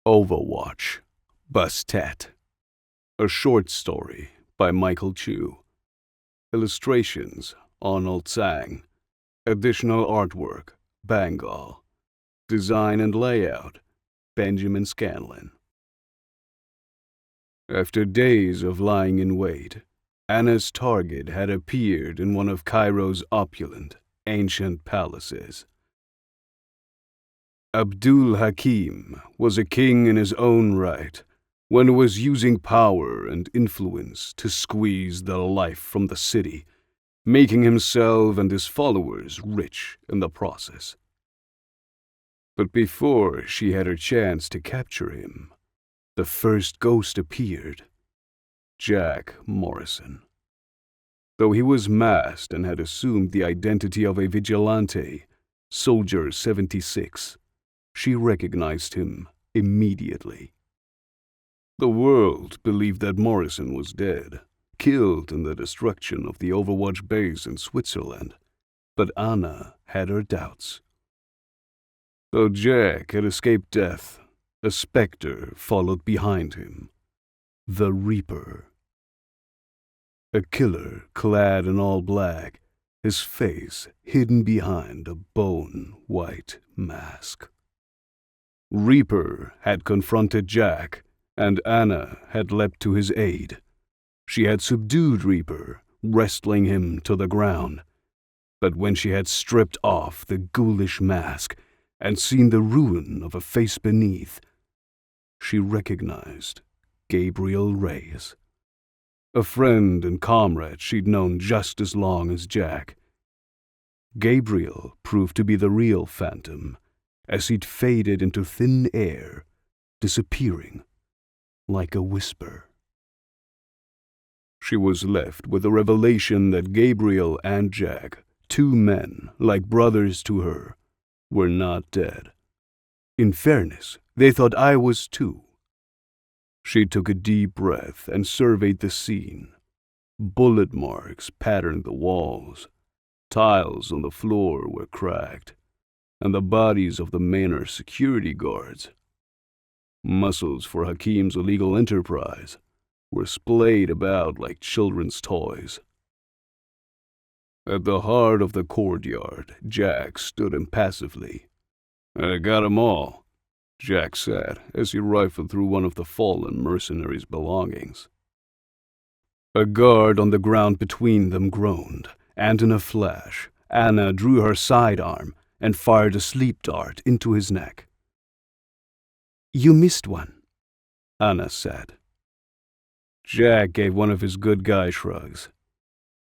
Overwatch, Bastet. A short story by Michael Chu. Illustrations, Arnold Tsang. Additional artwork, Bengal. Design and layout, Benjamin Scanlon. After days of lying in wait, Anna's target had appeared in one of Cairo's opulent, ancient palaces. Abdul Hakim was a king in his own right, when he was using power and influence to squeeze the life from the city, making himself and his followers rich in the process. But before she had her chance to capture him, the first ghost appeared, Jack Morrison. Though he was masked and had assumed the identity of a vigilante, Soldier 76, she recognized him immediately. The world believed that Morrison was dead, killed in the destruction of the Overwatch base in Switzerland, but Anna had her doubts. Though Jack had escaped death, a specter followed behind him, the Reaper. A killer clad in all black, his face hidden behind a bone-white mask. Reaper had confronted Jack, and Anna had leapt to his aid. She had subdued Reaper, wrestling him to the ground. But when she had stripped off the ghoulish mask and seen the ruin of a face beneath, she recognized Gabriel Reyes, a friend and comrade she'd known just as long as Jack. Gabriel proved to be the real Phantom, as he'd faded into thin air, disappearing like a whisper. She was left with the revelation that Gabriel and Jack, two men like brothers to her, were not dead. In fairness, they thought I was too. She took a deep breath and surveyed the scene. Bullet marks patterned the walls. Tiles on the floor were cracked, and the bodies of the manor security guards, muscles for Hakim's illegal enterprise, were splayed about like children's toys. At the heart of the courtyard, Jack stood impassively. "I got 'em all," Jack said as he rifled through one of the fallen mercenaries' belongings. A guard on the ground between them groaned, and in a flash, Anna drew her sidearm and fired a sleep dart into his neck. "You missed one," Anna said. Jack gave one of his good guy shrugs.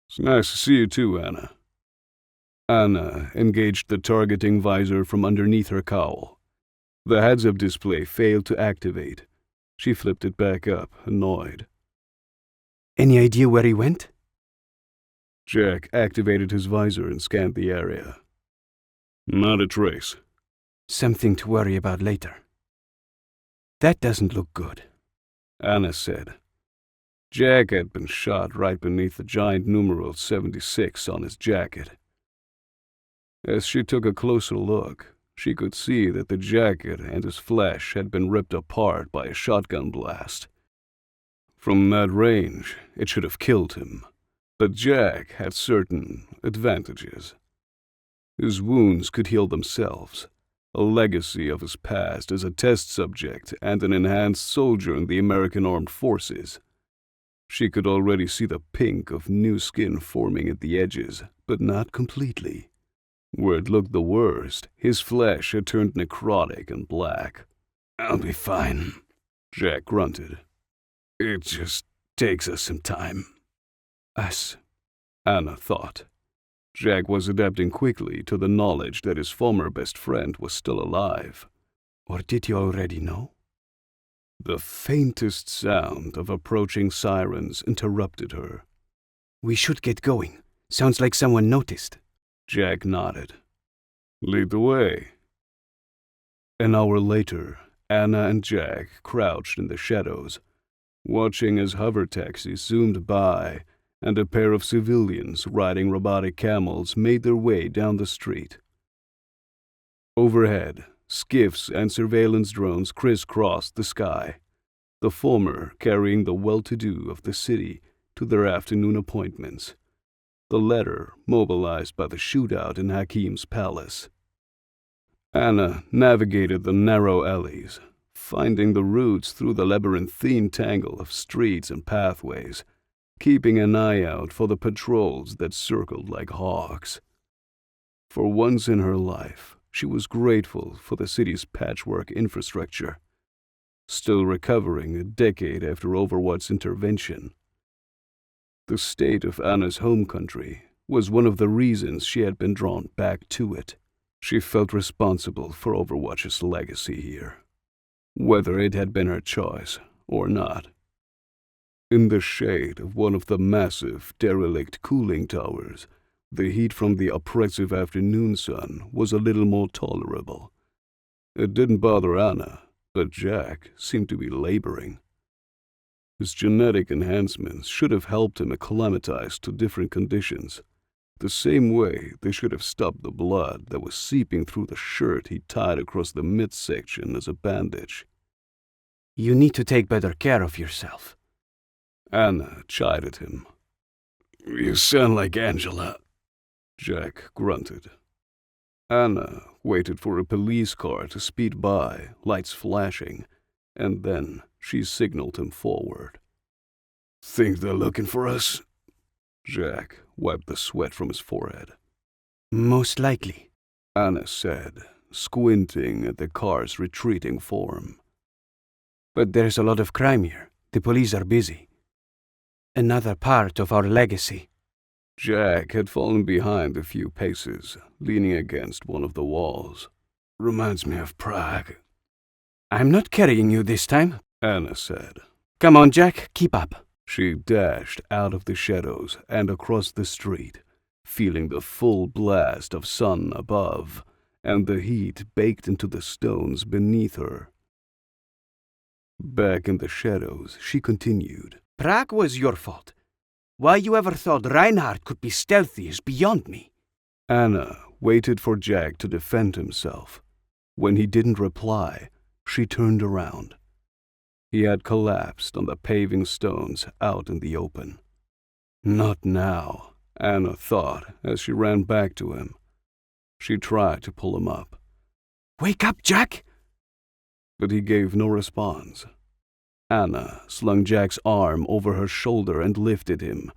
"It's nice to see you too, Anna." Anna engaged the targeting visor from underneath her cowl. The heads-up display failed to activate. She flipped it back up, annoyed. "Any idea where he went?" Jack activated his visor and scanned the area. "Not a trace." "Something to worry about later." "That doesn't look good," Anna said. Jack had been shot right beneath the giant numeral 76 on his jacket. As she took a closer look, she could see that the jacket and his flesh had been ripped apart by a shotgun blast. From that range, it should have killed him, but Jack had certain advantages. His wounds could heal themselves, a legacy of his past as a test subject and an enhanced soldier in the American Armed Forces. She could already see the pink of new skin forming at the edges, but not completely. Where it looked the worst, his flesh had turned necrotic and black. "I'll be fine," Jack grunted. "It just takes us some time." "Us," Anna thought. Jack was adapting quickly to the knowledge that his former best friend was still alive. Or did he already know? The faintest sound of approaching sirens interrupted her. "We should get going. Sounds like someone noticed." Jack nodded. "Lead the way." An hour later, Anna and Jack crouched in the shadows, watching as hover taxis zoomed by and a pair of civilians riding robotic camels made their way down the street. Overhead, Skiffs and surveillance drones crisscrossed the sky, the former carrying the well-to-do of the city to their afternoon appointments, the latter mobilized by the shootout in Hakim's palace. Anna navigated the narrow alleys, finding the routes through the labyrinthine tangle of streets and pathways, keeping an eye out for the patrols that circled like hawks. For once in her life, she was grateful for the city's patchwork infrastructure, still recovering a decade after Overwatch's intervention. The state of Anna's home country was one of the reasons she had been drawn back to it. She felt responsible for Overwatch's legacy here, whether it had been her choice or not. In the shade of one of the massive, derelict cooling towers, the heat from the oppressive afternoon sun was a little more tolerable. It didn't bother Anna, but Jack seemed to be laboring. His genetic enhancements should have helped him acclimatize to different conditions, the same way they should have stopped the blood that was seeping through the shirt he tied across the midsection as a bandage. You need to take better care of yourself. Anna chided him. You sound like Angela, Jack grunted. Anna waited for a police car to speed by, lights flashing, and then she signaled him forward. Think they're looking for us? Jack wiped the sweat from his forehead. Most likely, Anna said, squinting at the car's retreating form. But there's a lot of crime here. The police are busy. Another part of our legacy. Jack had fallen behind a few paces, leaning against one of the walls. Reminds me of Prague. I'm not carrying you this time, Anna said. Come on, Jack, keep up. She dashed out of the shadows and across the street, feeling the full blast of sun above and the heat baked into the stones beneath her. Back in the shadows, she continued. Prague was your fault. Why you ever thought Reinhardt could be stealthy is beyond me. Anna waited for Jack to defend himself. When he didn't reply, she turned around. He had collapsed on the paving stones out in the open. Not now, Anna thought as she ran back to him. She tried to pull him up. Wake up, Jack! But he gave no response. Anna slung Jack's arm over her shoulder and lifted him,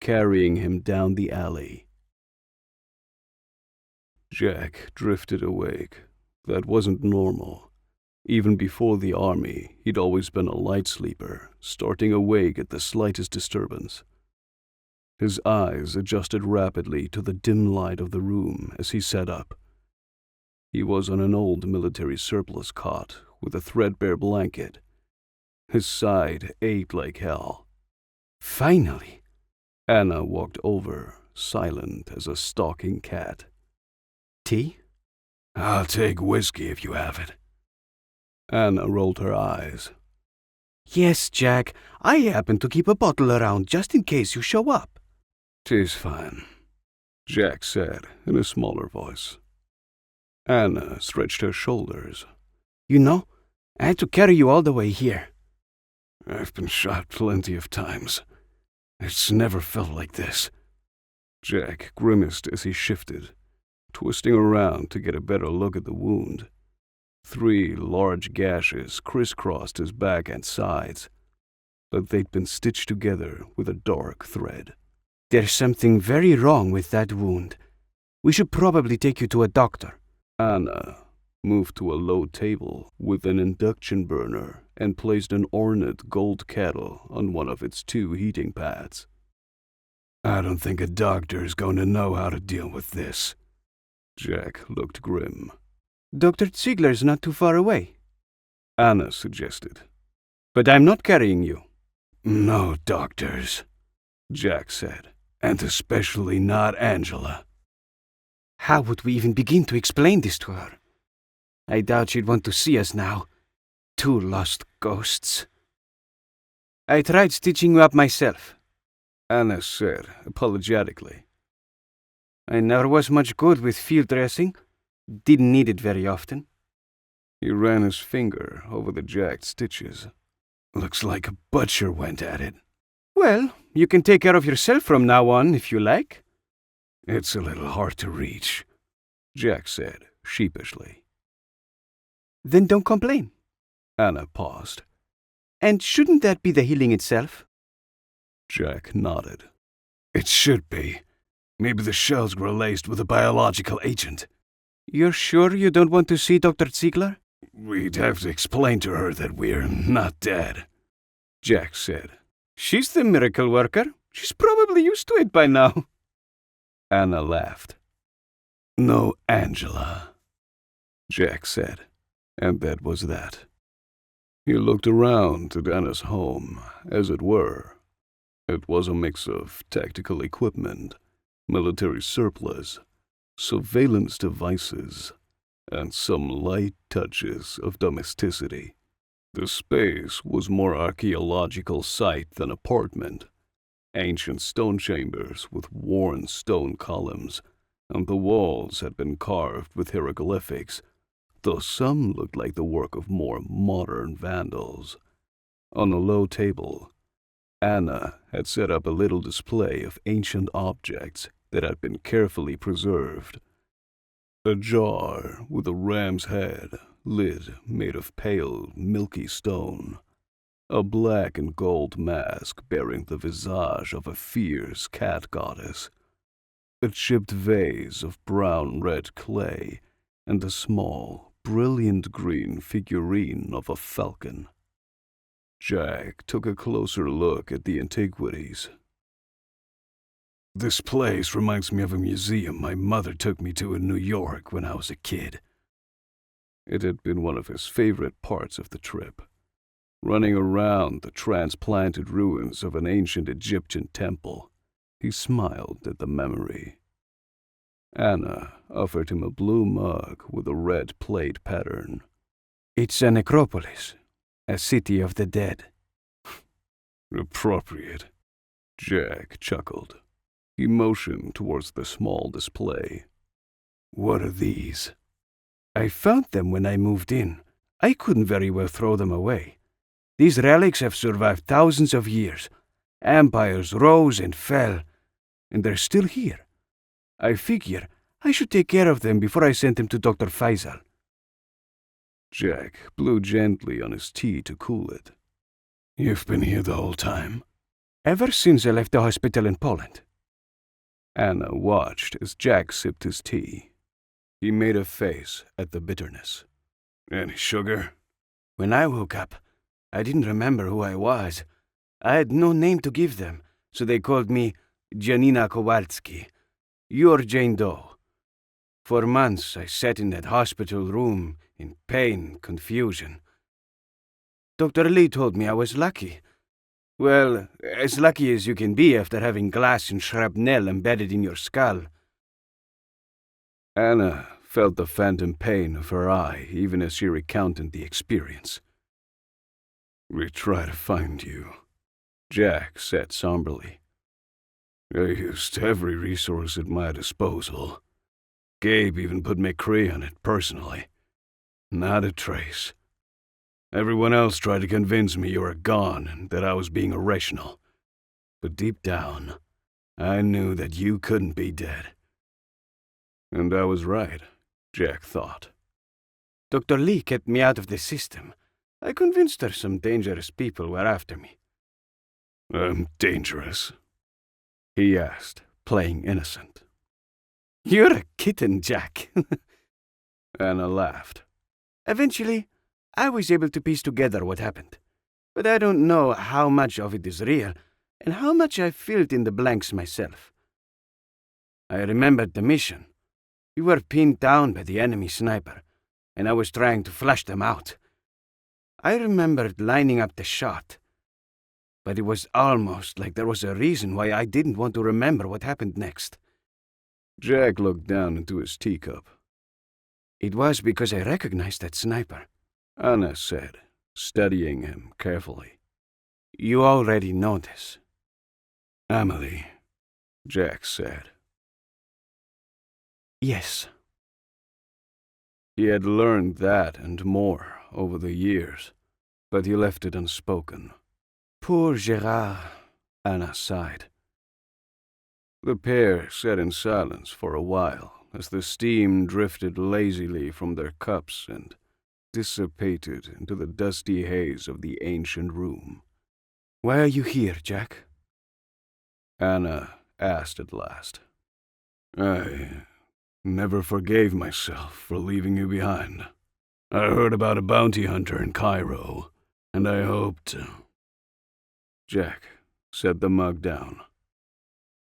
carrying him down the alley. Jack drifted awake. That wasn't normal. Even before the army, he'd always been a light sleeper, starting awake at the slightest disturbance. His eyes adjusted rapidly to the dim light of the room as he sat up. He was on an old military surplus cot with a threadbare blanket. His side ached like hell. Finally, Anna walked over, silent as a stalking cat. Tea? I'll take whiskey if you have it. Anna rolled her eyes. Yes, Jack. I happen to keep a bottle around just in case you show up. 'Tis fine, Jack said in a smaller voice. Anna stretched her shoulders. You know, I had to carry you all the way here. I've been shot plenty of times. It's never felt like this. Jack grimaced as he shifted, twisting around to get a better look at the wound. 3 large gashes crisscrossed his back and sides, but they'd been stitched together with a dark thread. There's something very wrong with that wound. We should probably take you to a doctor. Anna moved to a low table with an induction burner and placed an ornate gold kettle on one of its 2 heating pads. I don't think a doctor's going to know how to deal with this. Jack looked grim. Dr. Ziegler's not too far away, Anna suggested. But I'm not carrying you. No doctors, Jack said, and especially not Angela. How would we even begin to explain this to her? I doubt she'd want to see us now. 2 lost ghosts. I tried stitching you up myself, Anna said apologetically. I never was much good with field dressing. Didn't need it very often. He ran his finger over the jagged stitches. Looks like a butcher went at it. Well, you can take care of yourself from now on, if you like. It's a little hard to reach, Jack said, sheepishly. Then don't complain. Anna paused. And shouldn't that be the healing itself? Jack nodded. It should be. Maybe the shells were laced with a biological agent. You're sure you don't want to see Dr. Ziegler? We'd have to explain to her that we're not dead, Jack said. She's the miracle worker. She's probably used to it by now. Anna laughed. No, Angela, Jack said, and that was that. He looked around at Anna's home, as it were. It was a mix of tactical equipment, military surplus, surveillance devices, and some light touches of domesticity. The space was more archaeological site than apartment. Ancient stone chambers with worn stone columns, and the walls had been carved with hieroglyphics, though some looked like the work of more modern vandals. On a low table, Anna had set up a little display of ancient objects that had been carefully preserved. A jar with a ram's head, lid made of pale, milky stone. A black and gold mask bearing the visage of a fierce cat goddess. A chipped vase of brown-red clay, and a small, brilliant green figurine of a falcon. Jack took a closer look at the antiquities. This place reminds me of a museum my mother took me to in New York when I was a kid. It had been one of his favorite parts of the trip, running around the transplanted ruins of an ancient Egyptian temple. He smiled at the memory. Anna offered him a blue mug with a red plate pattern. It's a necropolis, a city of the dead. Appropriate, Jack chuckled. He motioned towards the small display. What are these? I found them when I moved in. I couldn't very well throw them away. These relics have survived thousands of years. Empires rose and fell, and they're still here. I figure I should take care of them before I sent them to Dr. Faisal. Jack blew gently on his tea to cool it. You've been here the whole time? Ever since I left the hospital in Poland. Anna watched as Jack sipped his tea. He made a face at the bitterness. Any sugar? When I woke up, I didn't remember who I was. I had no name to give them, so they called me Janina Kowalski. You're Jane Doe. For months, I sat in that hospital room in pain, confusion. Dr. Lee told me I was lucky. Well, as lucky as you can be after having glass and shrapnel embedded in your skull. Anna felt the phantom pain of her eye even as she recounted the experience. We try to find you, Jack said somberly. I used every resource at my disposal. Gabe even put McCree on it personally. Not a trace. Everyone else tried to convince me you were gone and that I was being irrational. But deep down, I knew that you couldn't be dead. And I was right, Jack thought. Dr. Lee kept me out of the system. I convinced her some dangerous people were after me. I'm dangerous? He asked, playing innocent. You're a kitten, Jack. Anna laughed. Eventually, I was able to piece together what happened. But I don't know how much of it is real and how much I filled in the blanks myself. I remembered the mission. We were pinned down by the enemy sniper, and I was trying to flush them out. I remembered lining up the shot, but it was almost like there was a reason why I didn't want to remember what happened next. Jack looked down into his teacup. It was because I recognized that sniper, Anna said, studying him carefully. You already know this. Amelie, Jack said. Yes. He had learned that and more over the years, but he left it unspoken. Poor Gerard, Anna sighed. The pair sat in silence for a while as the steam drifted lazily from their cups and dissipated into the dusty haze of the ancient room. Why are you here, Jack? Anna asked at last. I never forgave myself for leaving you behind. I heard about a bounty hunter in Cairo, and I hoped... Jack set the mug down.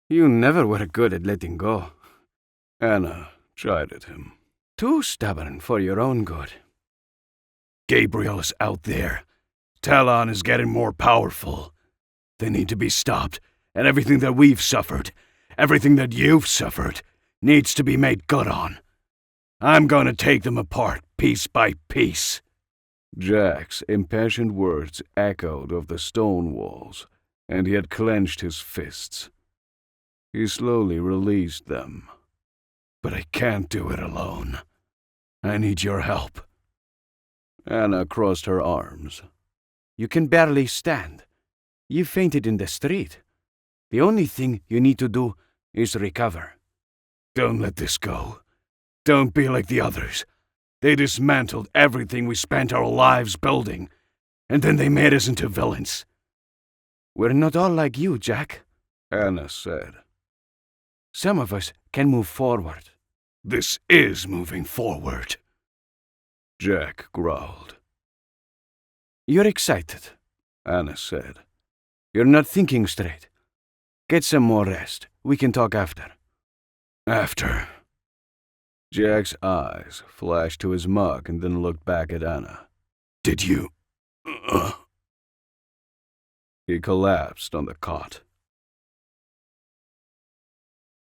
You never were good at letting go. Anna chided him. Too stubborn for your own good. Gabriel is out there. Talon is getting more powerful. They need to be stopped, and everything that we've suffered, everything that you've suffered, needs to be made good on. I'm gonna take them apart, piece by piece. Jack's impassioned words echoed of the stone walls, and he had clenched his fists. He slowly released them. But I can't do it alone. I need your help. Anna crossed her arms. You can barely stand. You fainted in the street. The only thing you need to do is recover. Don't let this go. Don't be like the others. They dismantled everything we spent our lives building, and then they made us into villains. We're not all like you, Jack, Anna said. Some of us can move forward. This is moving forward, Jack growled. You're excited, Anna said. You're not thinking straight. Get some more rest. We can talk after. After. Jack's eyes flashed to his mug and then looked back at Anna. Did you... He collapsed on the cot.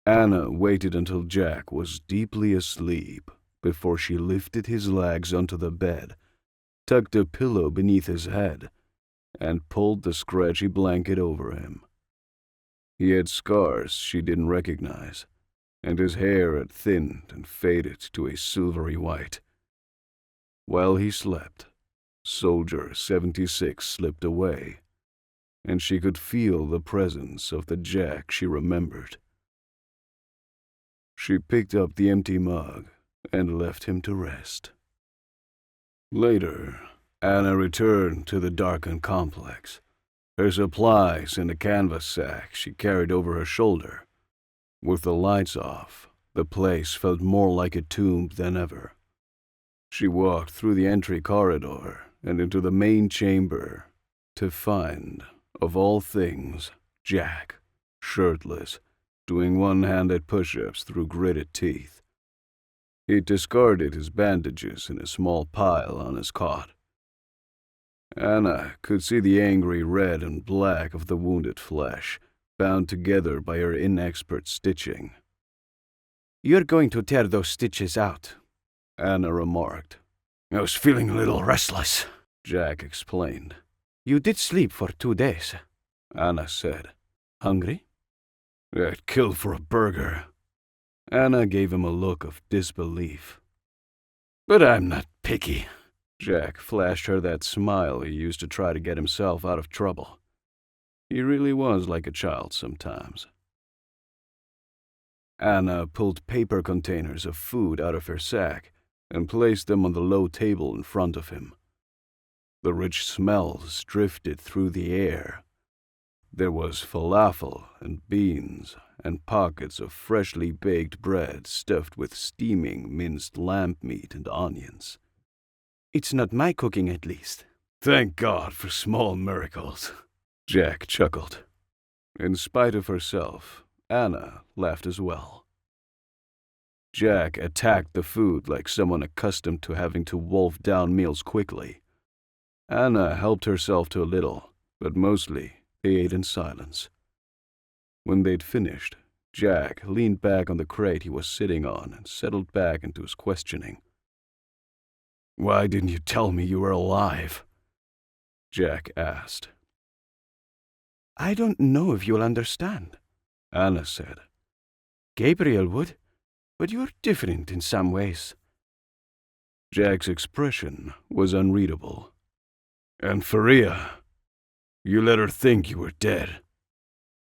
Anna waited until Jack was deeply asleep before she lifted his legs onto the bed, tucked a pillow beneath his head, and pulled the scratchy blanket over him. He had scars she didn't recognize, and his hair had thinned and faded to a silvery white. While he slept, Soldier 76 slipped away, and she could feel the presence of the Jack she remembered. She picked up the empty mug and left him to rest. Later, Anna returned to the darkened complex, her supplies in a canvas sack she carried over her shoulder. With the lights off, the place felt more like a tomb than ever. She walked through the entry corridor and into the main chamber to find, of all things, Jack, shirtless, doing one-handed push-ups through gritted teeth. He discarded his bandages in a small pile on his cot. Anna could see the angry red and black of the wounded flesh, bound together by her inexpert stitching. You're going to tear those stitches out, Anna remarked. I was feeling a little restless, Jack explained. You did sleep for 2 days, Anna said. Hungry? I'd kill for a burger. Anna gave him a look of disbelief. But I'm not picky. Jack flashed her that smile he used to try to get himself out of trouble. He really was like a child sometimes. Anna pulled paper containers of food out of her sack and placed them on the low table in front of him. The rich smells drifted through the air. There was falafel and beans and pockets of freshly baked bread stuffed with steaming minced lamb meat and onions. It's not my cooking, at least. Thank God for small miracles, Jack chuckled. In spite of herself, Anna laughed as well. Jack attacked the food like someone accustomed to having to wolf down meals quickly. Anna helped herself to a little, but mostly they ate in silence. When they'd finished, Jack leaned back on the crate he was sitting on and settled back into his questioning. Why didn't you tell me you were alive? Jack asked. I don't know if you'll understand, Anna said. Gabriel would, but you're different in some ways. Jack's expression was unreadable. And Faria, you let her think you were dead.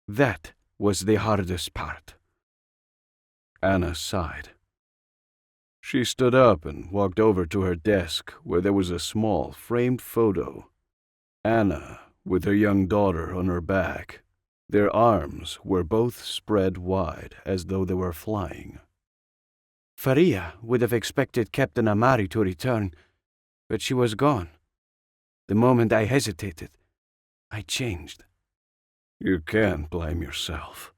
That was the hardest part. Anna sighed. She stood up and walked over to her desk where there was a small framed photo. Anna, with her young daughter on her back. Their arms were both spread wide as though they were flying. Faria would have expected Captain Amari to return, but she was gone. The moment I hesitated, I changed. You can't blame yourself,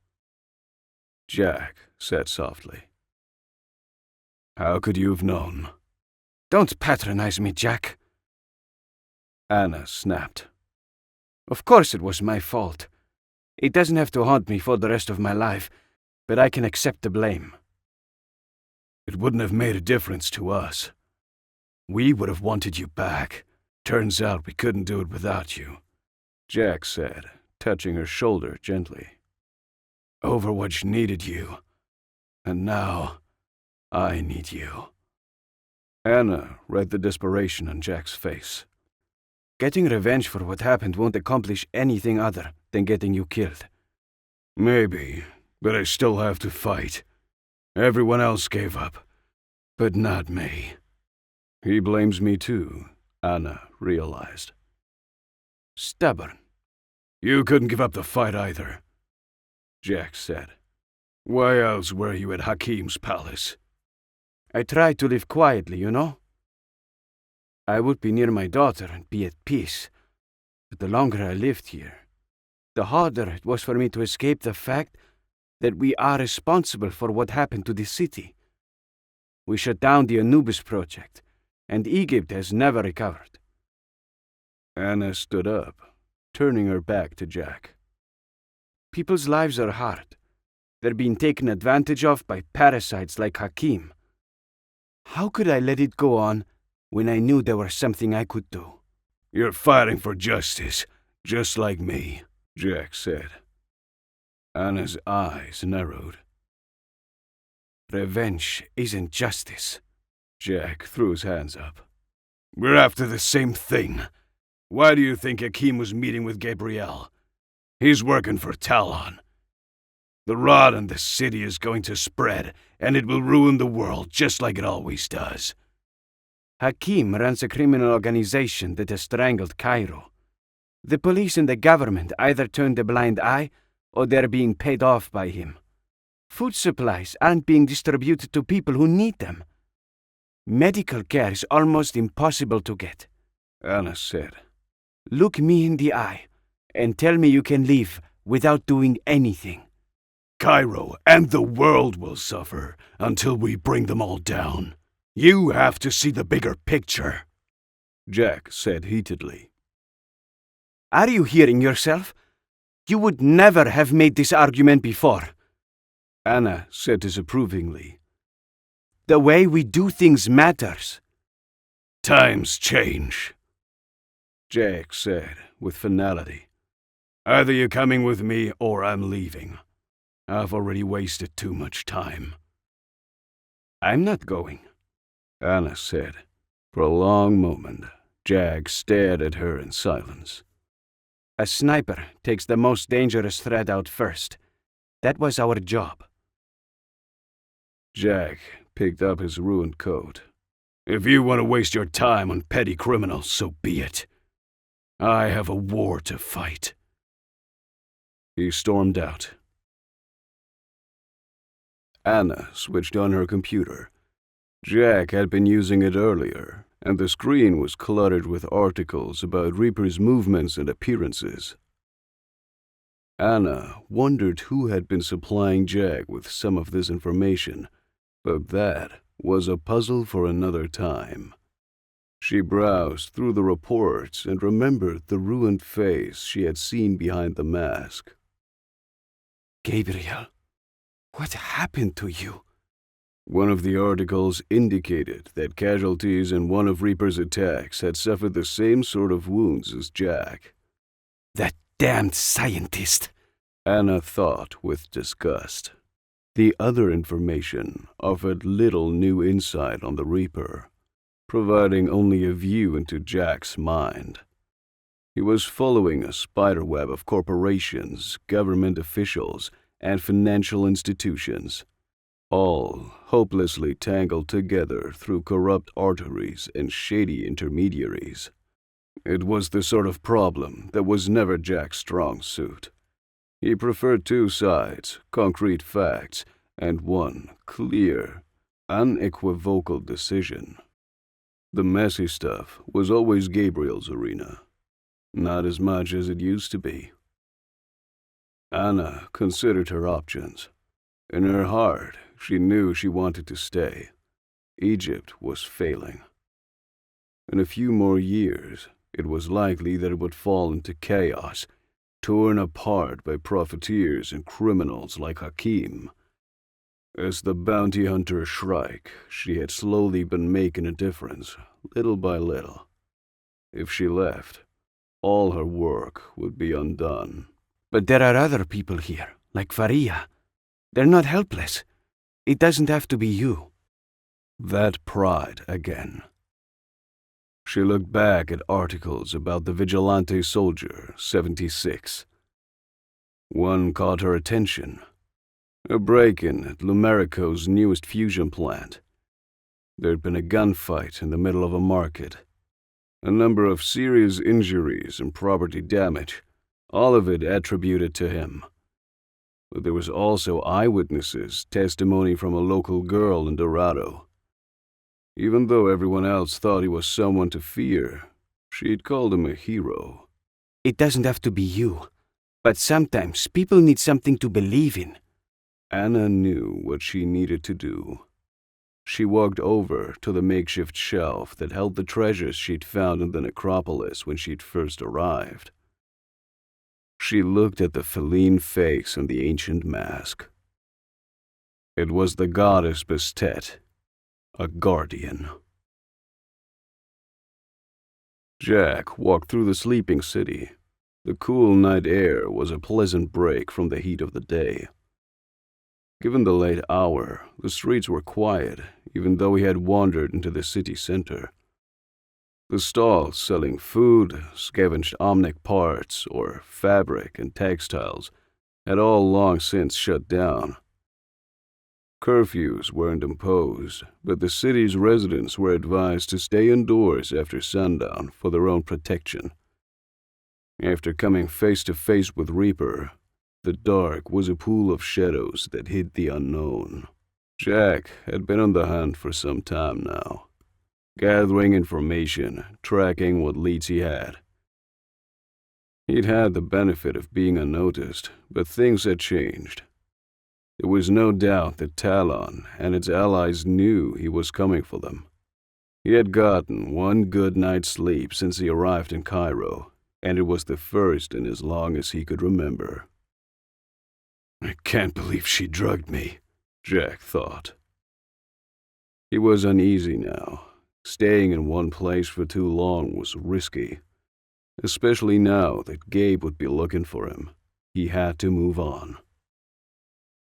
Jack said softly. How could you have known? Don't patronize me, Jack. Anna snapped. Of course it was my fault. It doesn't have to haunt me for the rest of my life, but I can accept the blame. It wouldn't have made a difference to us. We would have wanted you back. Turns out we couldn't do it without you, Jack said, touching her shoulder gently. Overwatch needed you, and now I need you. Anna read the desperation on Jack's face. Getting revenge for what happened won't accomplish anything other than getting you killed. Maybe, but I still have to fight. Everyone else gave up, but not me. He blames me too, Anna realized. Stubborn. You couldn't give up the fight either, Jack said. Why else were you at Hakim's palace? I tried to live quietly, you know? I would be near my daughter and be at peace. But the longer I lived here, the harder it was for me to escape the fact that we are responsible for what happened to the city. We shut down the Anubis project, and Egypt has never recovered. Anna stood up, turning her back to Jack. People's lives are hard. They're being taken advantage of by parasites like Hakim. How could I let it go on when I knew there was something I could do? You're fighting for justice, just like me, Jack said. Anna's eyes narrowed. Revenge isn't justice. Jack threw his hands up. We're after the same thing. Why do you think Hakim was meeting with Gabriel? He's working for Talon. The rot in the city is going to spread, and it will ruin the world just like it always does. Hakim runs a criminal organization that has strangled Cairo. The police and the government either turned a blind eye, or they're being paid off by him. Food supplies aren't being distributed to people who need them. Medical care is almost impossible to get. Anna said. Look me in the eye, and tell me you can leave without doing anything. Cairo and the world will suffer until we bring them all down. You have to see the bigger picture, Jack said heatedly. Are you hearing yourself? You would never have made this argument before. Anna said disapprovingly. The way we do things matters. Times change, Jack said with finality. Either you're coming with me or I'm leaving. I've already wasted too much time. I'm not going, Anna said. For a long moment, Jack stared at her in silence. A sniper takes the most dangerous threat out first. That was our job. Jack picked up his ruined coat. If you want to waste your time on petty criminals, so be it. I have a war to fight. He stormed out. Anna switched on her computer. Jack had been using it earlier, and the screen was cluttered with articles about Reaper's movements and appearances. Anna wondered who had been supplying Jack with some of this information, but that was a puzzle for another time. She browsed through the reports and remembered the ruined face she had seen behind the mask. Gabriel, what happened to you? One of the articles indicated that casualties in one of Reaper's attacks had suffered the same sort of wounds as Jack. That damned scientist, Anna thought with disgust. The other information offered little new insight on the Reaper. providing only a view into Jack's mind. He was following a spiderweb of corporations, government officials, and financial institutions, all hopelessly tangled together through corrupt arteries and shady intermediaries. It was the sort of problem that was never Jack's strong suit. He preferred two sides, concrete facts, and one clear, unequivocal decision. The messy stuff was always Gabriel's arena, not as much as it used to be. Anna considered her options. In her heart, she knew she wanted to stay. Egypt was failing. In a few more years, it was likely that it would fall into chaos, torn apart by profiteers and criminals like Hakim. As the bounty hunter Shrike, she had slowly been making a difference, little by little. If she left, all her work would be undone. But there are other people here, like Faria. They're not helpless. It doesn't have to be you. That pride again. She looked back at articles about the Vigilante Soldier 76. One caught her attention. A break-in at Lumerico's newest fusion plant. There'd been a gunfight in the middle of a market. A number of serious injuries and property damage, all of it attributed to him. But there was also eyewitnesses, testimony from a local girl in Dorado. Even though everyone else thought he was someone to fear, she'd called him a hero. It doesn't have to be you, but sometimes people need something to believe in. Anna knew what she needed to do. She walked over to the makeshift shelf that held the treasures she'd found in the necropolis when she'd first arrived. She looked at the feline face on the ancient mask. It was the goddess Bastet, a guardian. Jack walked through the sleeping city. The cool night air was a pleasant break from the heat of the day. Given the late hour, the streets were quiet, even though he had wandered into the city center. The stalls selling food, scavenged omnic parts, or fabric and textiles had all long since shut down. Curfews weren't imposed, but the city's residents were advised to stay indoors after sundown for their own protection. After coming face to face with Reaper, the dark was a pool of shadows that hid the unknown. Jack had been on the hunt for some time now, gathering information, tracking what leads he had. He'd had the benefit of being unnoticed, but things had changed. There was no doubt that Talon and its allies knew he was coming for them. He had gotten one good night's sleep since he arrived in Cairo, and it was the first in as long as he could remember. I can't believe she drugged me, Jack thought. He was uneasy now. Staying in one place for too long was risky, especially now that Gabe would be looking for him. He had to move on.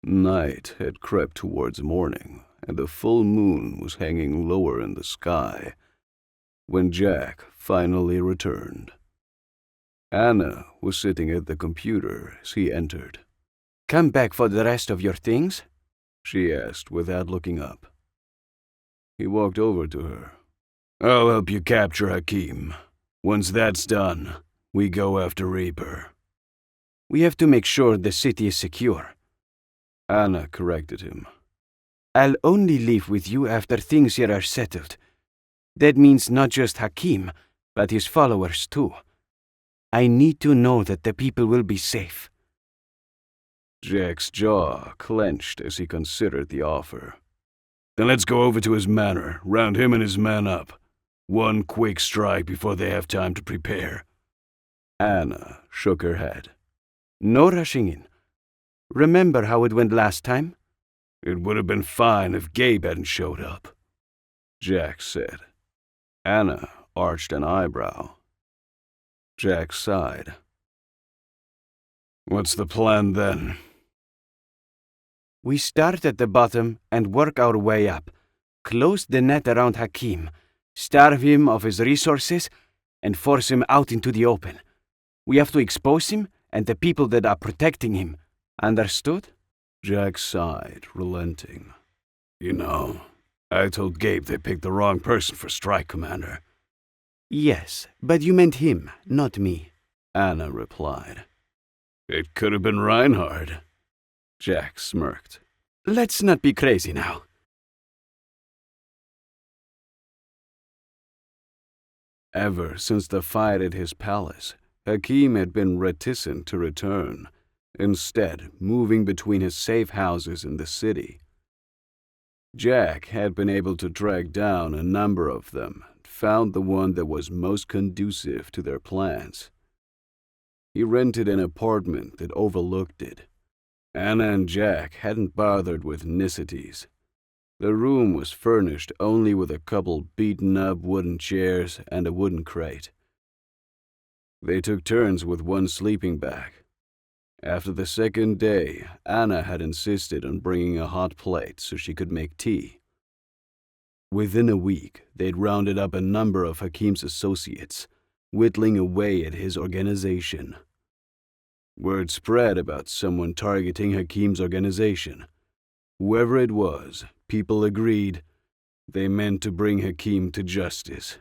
Night had crept towards morning, and the full moon was hanging lower in the sky when Jack finally returned. Anna was sitting at the computer as he entered. Come back for the rest of your things? She asked without looking up. He walked over to her. I'll help you capture Hakim. Once that's done, we go after Reaper. We have to make sure the city is secure. Anna corrected him. I'll only leave with you after things here are settled. That means not just Hakim, but his followers too. I need to know that the people will be safe. Jack's jaw clenched as he considered the offer. Then let's go over to his manor, round him and his men up. One quick strike before they have time to prepare. Anna shook her head. No rushing in. Remember how it went last time? It would have been fine if Gabe hadn't showed up, Jack said. Anna arched an eyebrow. Jack sighed. What's the plan then? We start at the bottom and work our way up. Close the net around Hakim. starve him of his resources, and force him out into the open. We have to expose him and the people that are protecting him. Understood? Jack sighed, relenting. You know, I told Gabe they picked the wrong person for strike commander. Yes, but you meant him, not me, Anna replied. It could have been Reinhard. Jack smirked. Let's not be crazy now. Ever since the fight at his palace, Hakim had been reticent to return, instead moving between his safe houses in the city. Jack had been able to track down a number of them, found the one that was most conducive to their plans. He rented an apartment that overlooked it. Anna and Jack hadn't bothered with niceties. The room was furnished only with a couple beaten-up wooden chairs and a wooden crate. They took turns with one sleeping bag. After the second day, Anna had insisted on bringing a hot plate so she could make tea. Within a week, they'd rounded up a number of Hakim's associates, whittling away at his organization. Word spread about someone targeting Hakim's organization. Whoever it was, people agreed they meant to bring Hakim to justice.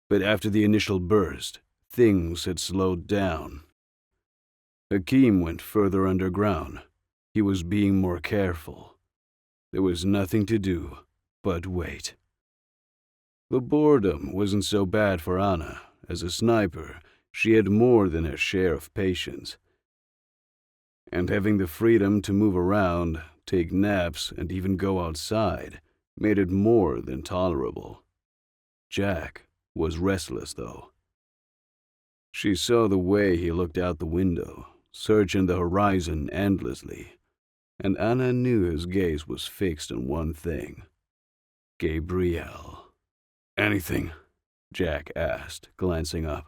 But after the initial burst, things had slowed down. Hakim went further underground. He was being more careful. There was nothing to do but wait. The boredom wasn't so bad for Anna. As a sniper, she had more than her share of patience. And having the freedom to move around, take naps, and even go outside made it more than tolerable. Jack was restless, though. She saw the way he looked out the window, searching the horizon endlessly, and Anna knew his gaze was fixed on one thing: Gabrielle. Anything? Jack asked, glancing up.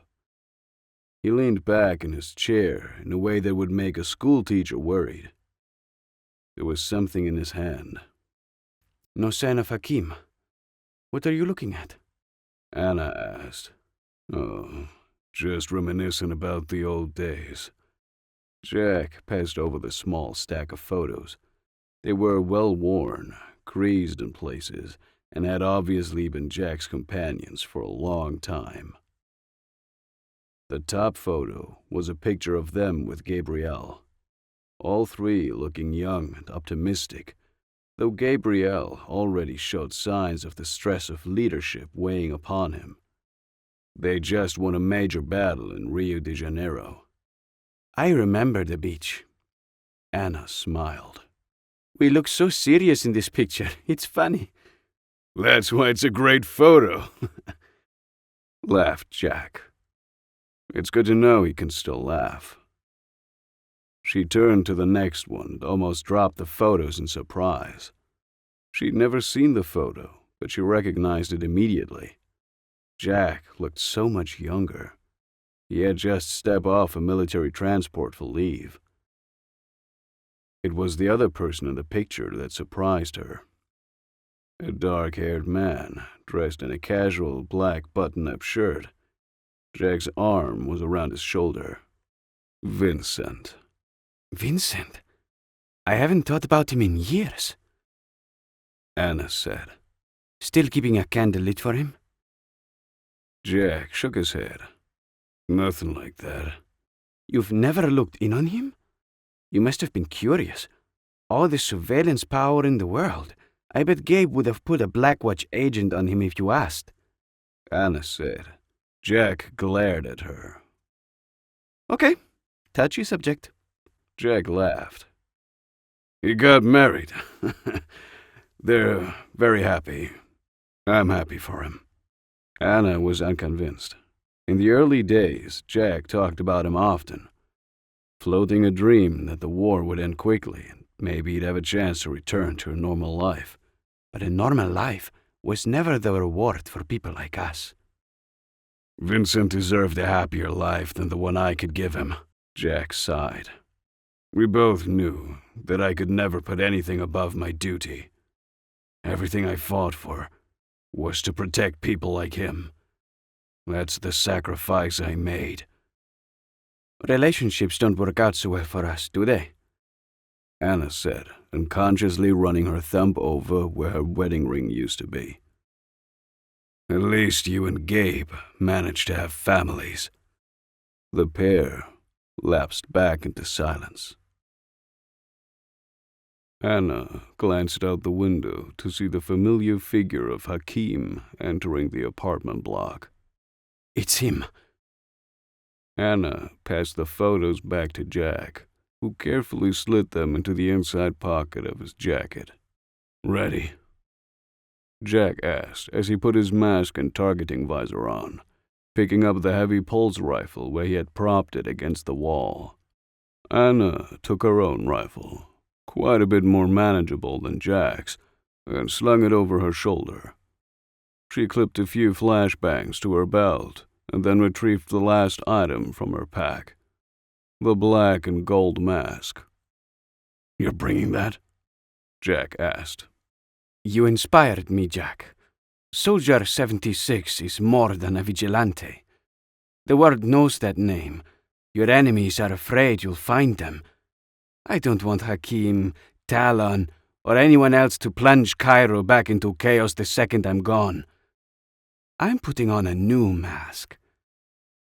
He leaned back in his chair in a way that would make a schoolteacher worried. There was something in his hand. No sign of Hakim. What are you looking at? Anna asked. Oh, just reminiscing about the old days. Jack passed over the small stack of photos. They were well-worn, creased in places, and had obviously been Jack's companions for a long time. The top photo was a picture of them with Gabrielle. All three looking young and optimistic, though Gabrielle already showed signs of the stress of leadership weighing upon him. They just won a major battle in Rio de Janeiro. I remember the beach. Anna smiled. We look so serious in this picture. It's funny. That's why it's a great photo, laughed Jack. It's good to know he can still laugh. She turned to the next one and almost dropped the photos in surprise. She'd never seen the photo, but she recognized it immediately. Jack looked so much younger. He had just stepped off a military transport for leave. It was the other person in the picture that surprised her. A dark-haired man, dressed in a casual black button-up shirt. Jack's arm was around his shoulder. Vincent. Vincent? I haven't thought about him in years, Anna said. Still keeping a candle lit for him? Jack shook his head. Nothing like that. You've never looked in on him? You must have been curious. All the surveillance power in the world. I bet Gabe would have put a Blackwatch agent on him if you asked, Anna said. Jack glared at her. Okay, touchy subject. Jack laughed. He got married. They're very happy. I'm happy for him. Anna was unconvinced. In the early days, Jack talked about him often, floating a dream that the war would end quickly and maybe he'd have a chance to return to a normal life. But a normal life was never the reward for people like us. Vincent deserved a happier life than the one I could give him, Jack sighed. We both knew that I could never put anything above my duty. Everything I fought for was to protect people like him. That's the sacrifice I made. Relationships don't work out so well for us, do they? Anna said, unconsciously running her thumb over where her wedding ring used to be. At least you and Gabe managed to have families. The pair lapsed back into silence. Anna glanced out the window to see the familiar figure of Hakim entering the apartment block. It's him. Anna passed the photos back to Jack, who carefully slid them into the inside pocket of his jacket. Ready? Jack asked as he put his mask and targeting visor on, picking up the heavy pulse rifle where he had propped it against the wall. Anna took her own rifle, quite a bit more manageable than Jack's, and slung it over her shoulder. She clipped a few flashbangs to her belt and then retrieved the last item from her pack, the black and gold mask. "You're bringing that?" Jack asked. You inspired me, Jack. Soldier 76 is more than a vigilante. The world knows that name. Your enemies are afraid you'll find them. I don't want Hakim, Talon, or anyone else to plunge Cairo back into chaos the second I'm gone. I'm putting on a new mask.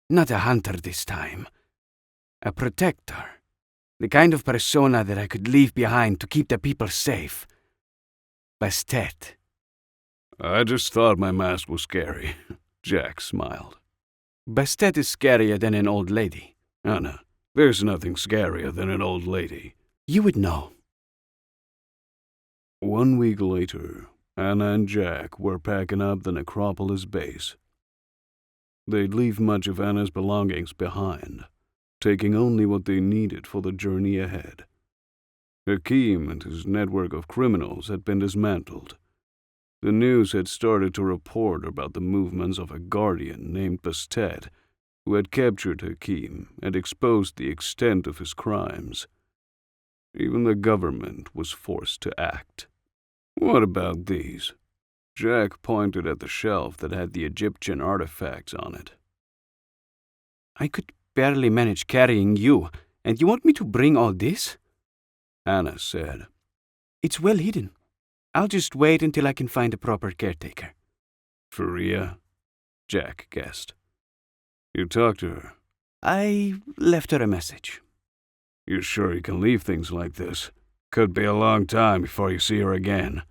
Not a hunter this time. A protector. The kind of persona that I could leave behind to keep the people safe. Bastet. "I just thought my mask was scary," Jack smiled. Bastet is scarier than an old lady. Anna, there's nothing scarier than an old lady. You would know. 1 week later, Anna and Jack were packing up the necropolis base. They'd leave much of Anna's belongings behind, taking only what they needed for the journey ahead. Hakim and his network of criminals had been dismantled. The news had started to report about the movements of a guardian named Bastet, who had captured Hakim and exposed the extent of his crimes. Even the government was forced to act. "What about these?" Jack pointed at the shelf that had the Egyptian artifacts on it. I could barely manage carrying you, and you want me to bring all this? Anna said. It's well hidden. I'll just wait until I can find a proper caretaker. Faria? Jack guessed. You talked to her? I left her a message. You're sure you can leave things like this? Could be a long time before you see her again.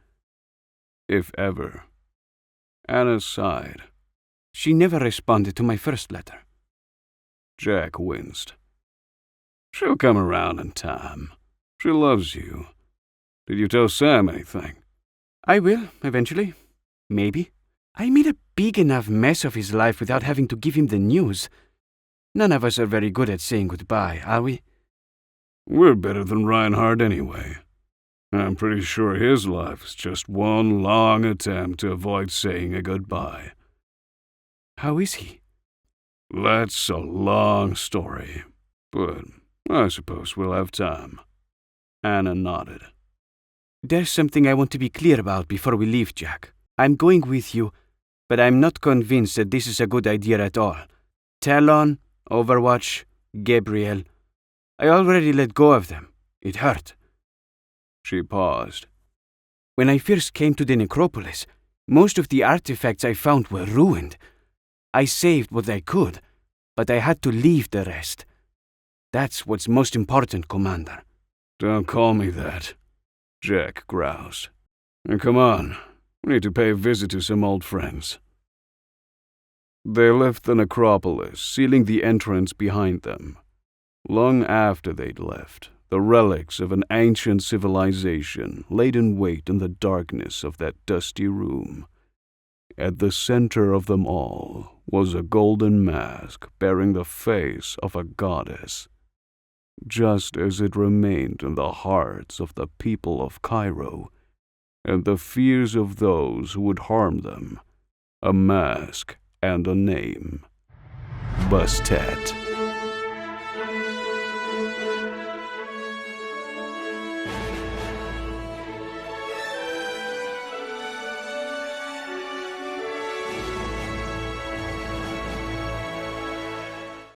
If ever. Anna sighed. She never responded to my first letter. Jack winced. She'll come around in time. She loves you. Did you tell Sam anything? I will, eventually. Maybe. I made a big enough mess of his life without having to give him the news. None of us are very good at saying goodbye, are we? We're better than Reinhardt anyway. I'm pretty sure his life is just one long attempt to avoid saying a goodbye. How is he? That's a long story, but I suppose we'll have time. Anna nodded. There's something I want to be clear about before we leave, Jack. I'm going with you, but I'm not convinced that this is a good idea at all. Talon, Overwatch, Gabriel. I already let go of them. It hurt. She paused. When I first came to the necropolis, most of the artifacts I found were ruined. I saved what I could, but I had to leave the rest. That's what's most important, Commander. Don't call me that, Jack groused. And come on, we need to pay a visit to some old friends. They left the necropolis, sealing the entrance behind them. Long after they'd left, the relics of an ancient civilization laid in wait in the darkness of that dusty room. At the center of them all was a golden mask bearing the face of a goddess. Just as it remained in the hearts of the people of Cairo, and the fears of those who would harm them, a mask and a name. Bastet.